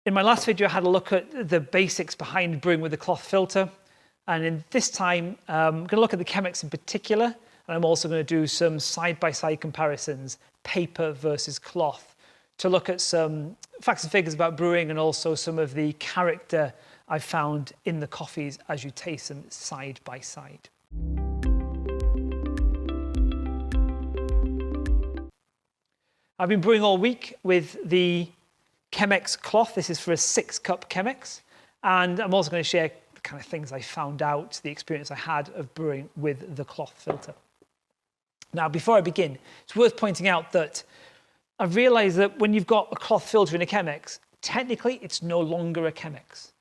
In my last video, I had a look at the basics behind brewing with a cloth filter. And in this time, I'm going to look at the Chemex in particular. And I'm also going to do some side-by-side comparisons, paper versus cloth, to look at some facts and figures about brewing and also some of the character I've found in the coffees as you taste them side by side. I've been brewing all week with the Chemex cloth. This is for a 6-cup Chemex. And I'm also going to share the kind of things I found out, the experience I had of brewing with the cloth filter. Now, before I begin, it's worth pointing out that I've realized that when you've got a cloth filter in a Chemex, technically it's no longer a Chemex.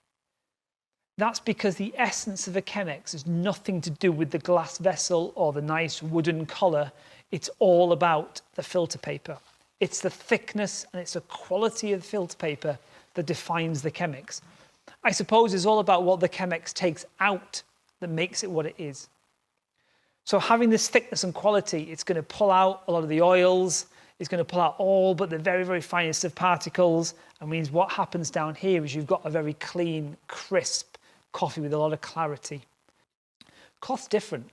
That's because the essence of a Chemex has nothing to do with the glass vessel or the nice wooden collar. It's all about the filter paper. It's the thickness and it's the quality of the filter paper that defines the Chemex. I suppose it's all about what the Chemex takes out that makes it what it is. So having this thickness and quality, it's going to pull out a lot of the oils, it's going to pull out all but the very, very finest of particles, and means what happens down here is you've got a very clean, crisp coffee with a lot of clarity. Cloth's different.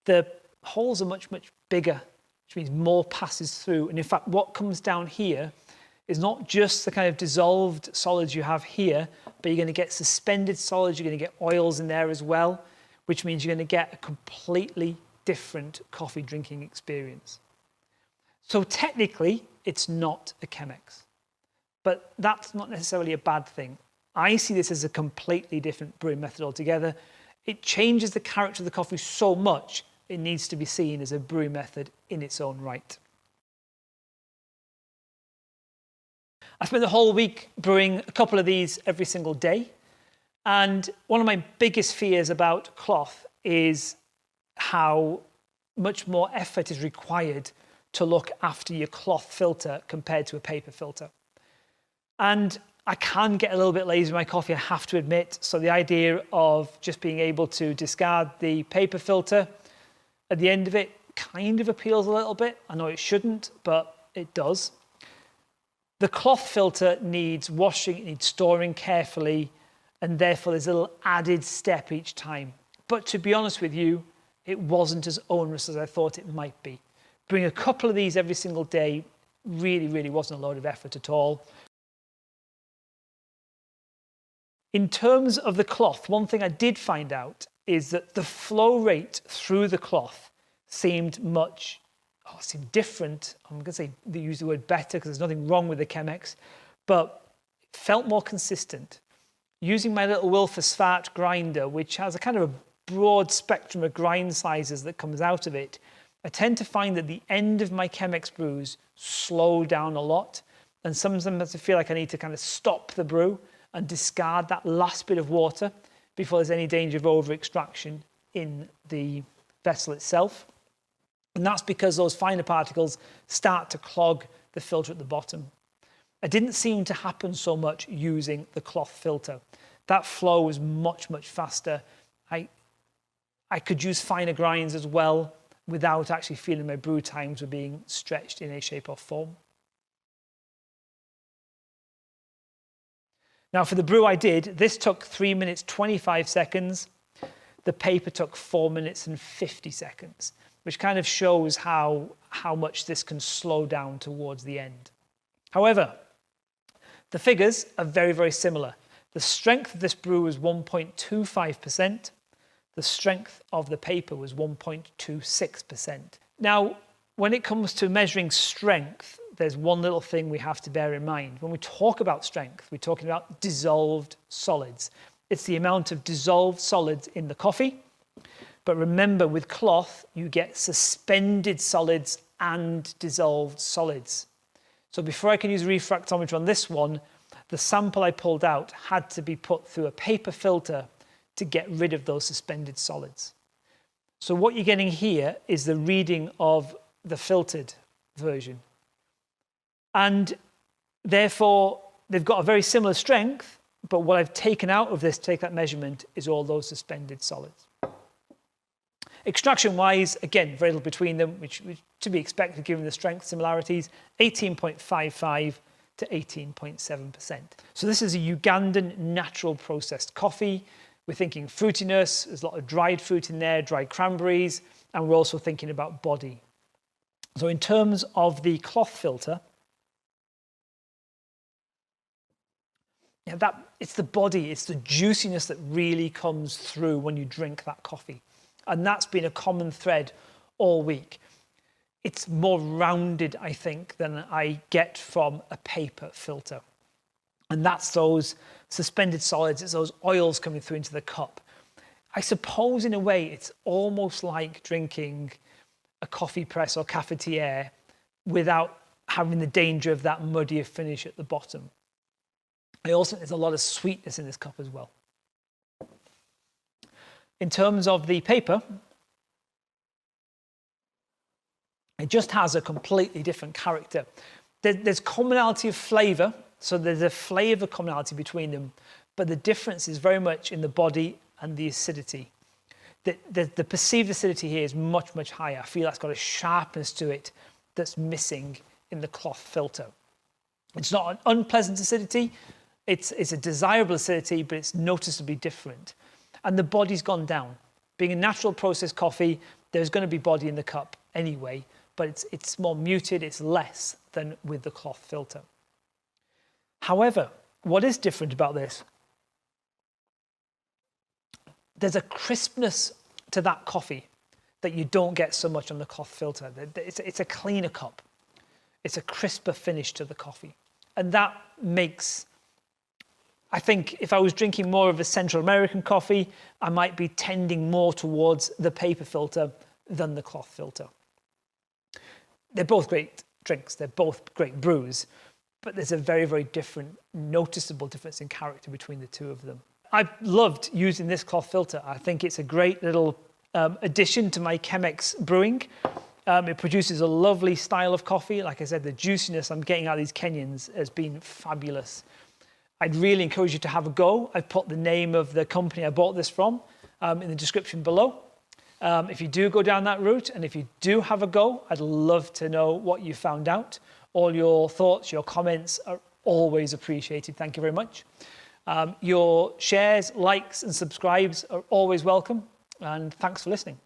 The holes are much, much bigger, which means more passes through. And in fact, what comes down here is not just the kind of dissolved solids you have here, but you're going to get suspended solids, you're going to get oils in there as well, which means you're going to get a completely different coffee drinking experience. So technically, it's not a Chemex, but that's not necessarily a bad thing. I see this as a completely different brewing method altogether. It changes the character of the coffee so much, it needs to be seen as a brewing method in its own right. I spent the whole week brewing a couple of these every single day. And one of my biggest fears about cloth is how much more effort is required to look after your cloth filter compared to a paper filter. And I can get a little bit lazy with my coffee, I have to admit. So the idea of just being able to discard the paper filter at the end of it kind of appeals a little bit. I know it shouldn't, but it does. The cloth filter needs washing, it needs storing carefully, and therefore there's a little added step each time. But to be honest with you, it wasn't as onerous as I thought it might be. Brewing a couple of these every single day really, really wasn't a load of effort at all. In terms of the cloth, one thing I did find out is that the flow rate through the cloth seemed different. I'm going to say they use the word better because there's nothing wrong with the Chemex, but it felt more consistent. Using my little Wilfer grinder, which has a kind of a broad spectrum of grind sizes that comes out of it, I tend to find that the end of my Chemex brews slow down a lot, and sometimes I feel like I need to kind of stop the brew and discard that last bit of water before there's any danger of over-extraction in the vessel itself. And that's because those finer particles start to clog the filter at the bottom. It didn't seem to happen so much using the cloth filter. That flow was much, much faster. I could use finer grinds as well without actually feeling my brew times were being stretched in any shape or form. Now for the brew I did, this took 3 minutes 25 seconds. The paper took 4 minutes and 50 seconds, which kind of shows how much this can slow down towards the end. However, the figures are very, very similar. The strength of this brew was 1.25%. The strength of the paper was 1.26%. Now, when it comes to measuring strength, there's one little thing we have to bear in mind. When we talk about strength, we're talking about dissolved solids. It's the amount of dissolved solids in the coffee. But remember, with cloth, you get suspended solids and dissolved solids. So before I can use a refractometer on this one, the sample I pulled out had to be put through a paper filter to get rid of those suspended solids. So what you're getting here is the reading of the filtered version. And therefore, they've got a very similar strength, but what I've taken out of this, take that measurement, is all those suspended solids. Extraction-wise, again, very little between them, which to be expected given the strength similarities, 18.55 to 18.7%. So this is a Ugandan natural processed coffee. We're thinking fruitiness, there's a lot of dried fruit in there, dried cranberries, and we're also thinking about body. So in terms of the cloth filter, it's the body, it's the juiciness that really comes through when you drink that coffee. And that's been a common thread all week. It's more rounded, I think, than I get from a paper filter. And that's those suspended solids, it's those oils coming through into the cup. I suppose in a way it's almost like drinking a coffee press or cafetiere without having the danger of that muddier finish at the bottom. I also think there's a lot of sweetness in this cup as well. In terms of the paper, it just has a completely different character. There's commonality of flavour, so there's a flavour commonality between them, but the difference is very much in the body and the acidity. The perceived acidity here is much, much higher. I feel that's got a sharpness to it that's missing in the cloth filter. It's not an unpleasant acidity, it's a desirable acidity, but it's noticeably different. And the body's gone down. Being a natural processed coffee, there's going to be body in the cup anyway, but it's more muted, it's less than with the cloth filter. However, what is different about this, there's a crispness to that coffee that you don't get so much on the cloth filter. It's a cleaner cup. It's a crisper finish to the coffee. And that makes, I think if I was drinking more of a Central American coffee, I might be tending more towards the paper filter than the cloth filter. They're both great drinks, they're both great brews, but there's a very, very different, noticeable difference in character between the two of them. I've loved using this cloth filter. I think it's a great little addition to my Chemex brewing. It produces a lovely style of coffee. Like I said, the juiciness I'm getting out of these Kenyans has been fabulous. I'd really encourage you to have a go. I've put the name of the company I bought this from in the description below. If you do go down that route and if you do have a go, I'd love to know what you found out. All your thoughts, your comments are always appreciated. Thank you very much. Your shares, likes and subscribes are always welcome. And thanks for listening.